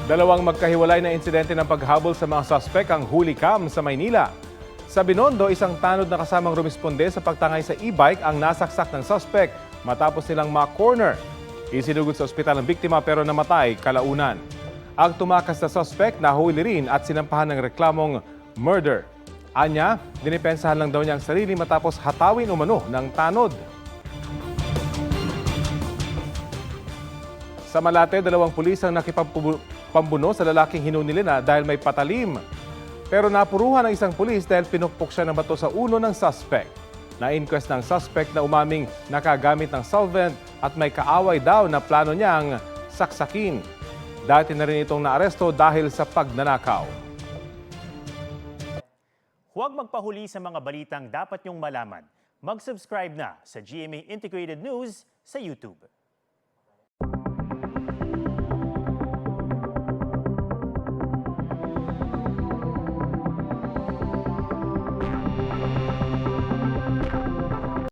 Dalawang magkahiwalay na insidente ng paghabol sa mga suspek ang huli cam sa Maynila. Sa Binondo, isang tanod na kasamang rumisponde sa pagtangay sa e-bike ang nasaksak ng suspek matapos silang ma-corner. Isinugod sa ospital ang biktima pero namatay kalaunan. Ang tumakas na suspek nahuli rin at sinampahan ng reklamong murder. Anya, dinipensahan lang daw niya ang sarili matapos hatawin umano ng tanod. Sa Malate, dalawang pulis ang nakipagpambuno sa lalaking hinuli na dahil may patalim. Pero napuruhan ng isang pulis dahil pinukpok siya ng bato sa ulo ng suspect. Na-inquest ng suspect na umaming nakagamit ng solvent at may kaaway daw na plano niyang saksakin. Dati na rin itong naaresto dahil sa pagnanakaw. Huwag magpahuli sa mga balitang dapat niyong malaman. Mag-subscribe na sa GMA Integrated News sa YouTube.